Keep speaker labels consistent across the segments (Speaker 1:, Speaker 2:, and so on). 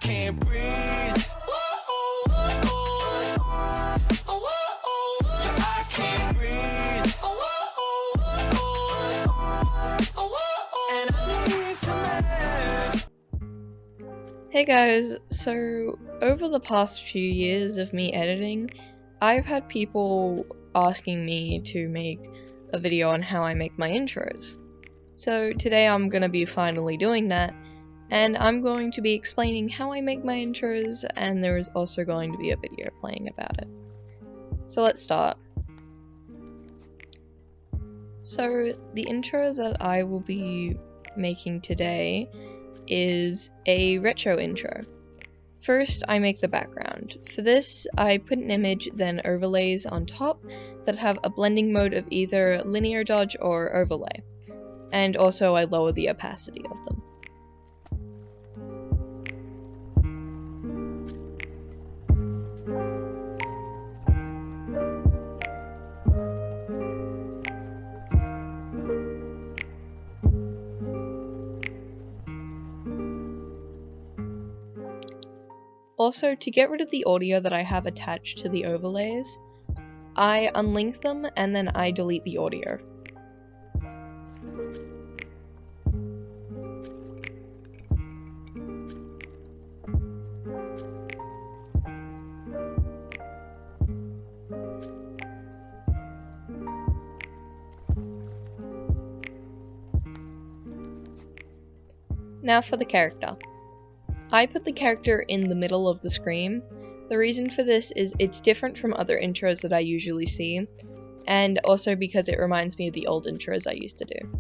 Speaker 1: can't breathe. Yeah, I can't breathe. And I need some air.
Speaker 2: Hey guys, so over the past few years of me editing, I've had people asking me to make a video on how I make my intros. So today I'm going to be finally doing that, and I'm going to be explaining how I make my intros, and there is also going to be a video playing about it. So let's start. So the intro that I will be making today is a retro intro. First, I make the background. For this, I put an image, then overlays on top that have a blending mode of either linear dodge or overlay. And also I lower the opacity of them. Also, to get rid of the audio that I have attached to the overlays, I unlink them and then I delete the audio. Now for the character. I put the character in the middle of the screen. The reason for this is it's different from other intros that I usually see, and also because it reminds me of the old intros I used to do.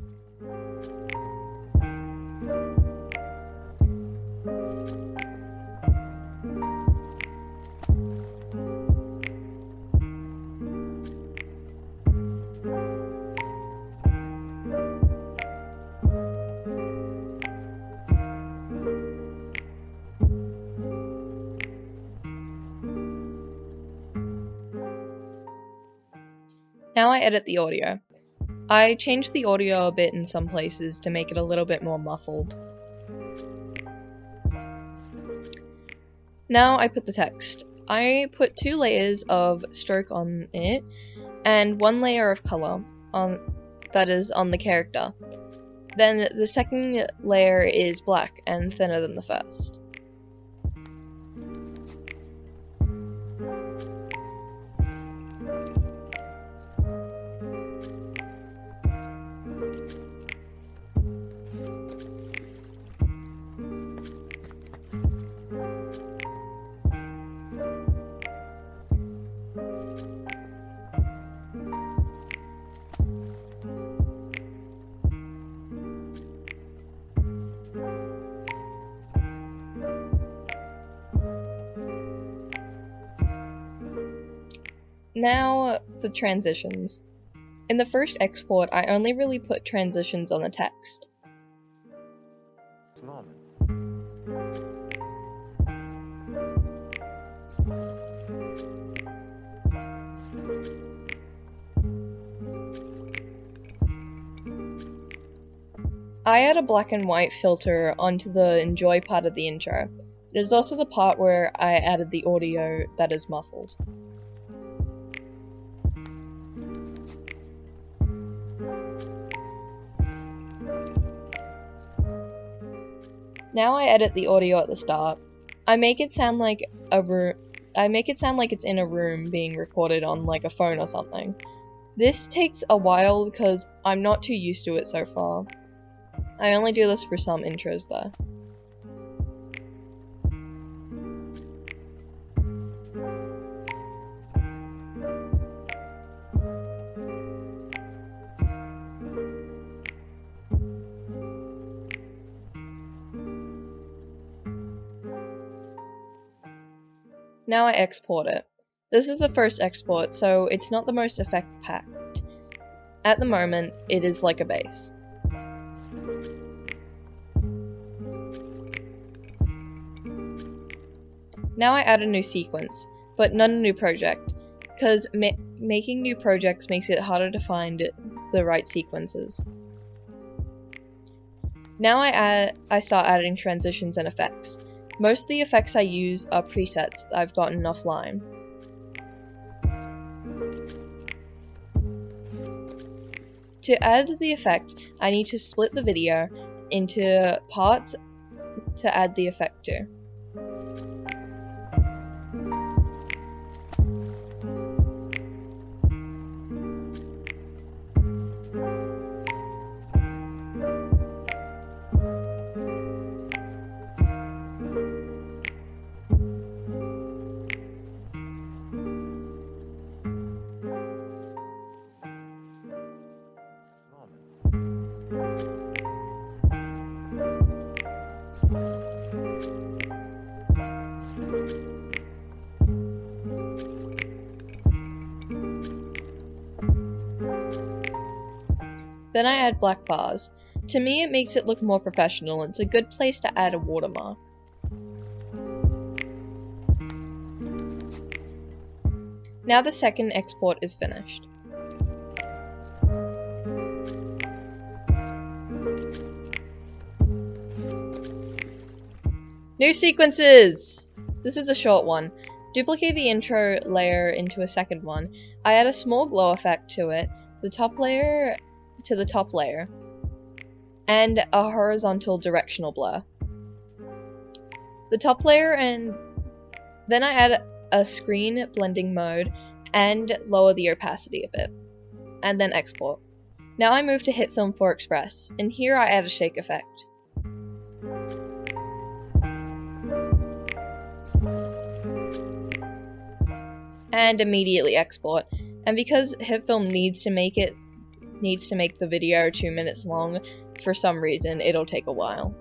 Speaker 2: Now I edit the audio. I changed the audio a bit in some places to make it a little bit more muffled. Now I put the text. I put 2 layers of stroke on it, and 1 layer of color that is on the character. Then the second layer is black and thinner than the first. Now, for transitions. In the first export, I only really put transitions on the text. I add a black and white filter onto the enjoy part of the intro. It is also the part where I added the audio that is muffled. Now I edit the audio at the start. I make it sound like it's in a room being recorded on like a phone or something. This takes a while because I'm not too used to it so far. I only do this for some intros though. Now I export it. This is the first export, so it's not the most effect-packed. At the moment, it is like a base. Now I add a new sequence, but not a new project, because making new projects makes it harder to find the right sequences. Now I start adding transitions and effects. Most of the effects I use are presets that I've gotten offline. To add the effect, I need to split the video into parts to add the effect to. Then I add black bars. To me, it makes it look more professional. It's a good place to add a watermark. Now the second export is finished. New sequences! This is a short one. Duplicate the intro layer into a second one. I add a small glow effect to it, the top layer to the top layer, and a horizontal directional blur. The top layer, and then I add a screen blending mode and lower the opacity a bit, and then export. Now I move to HitFilm 4 Express, and here I add a shake effect. And immediately export. And because HitFilm needs to make the video 2 minutes long, for some reason it'll take a while.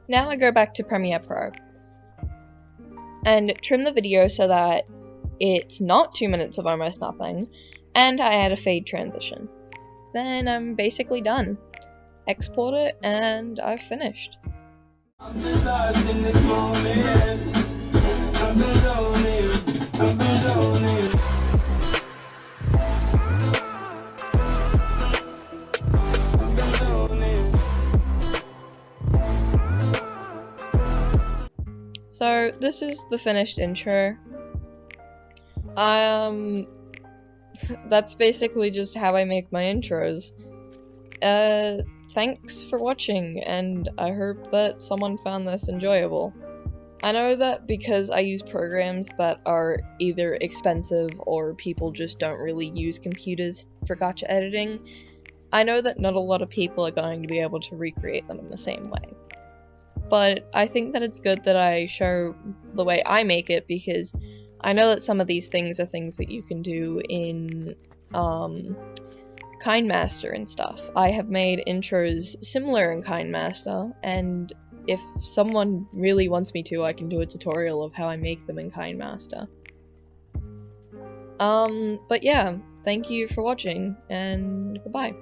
Speaker 2: Now I go back to Premiere Pro and trim the video so that it's not 2 minutes of almost nothing, and I add a fade transition. Then I'm basically done. Export it and I've finished.
Speaker 1: I'm just lost in this moment. I'm
Speaker 2: So this is the finished intro. That's basically just how I make my intros. Thanks for watching, and I hope that someone found this enjoyable. I know that because I use programs that are either expensive or people just don't really use computers for gacha editing, I know that not a lot of people are going to be able to recreate them in the same way. But I think that it's good that I show the way I make it, because I know that some of these things are things that you can do in KineMaster and stuff. I have made intros similar in KineMaster, and if someone really wants me to, I can do a tutorial of how I make them in KineMaster. But yeah, thank you for watching, and goodbye.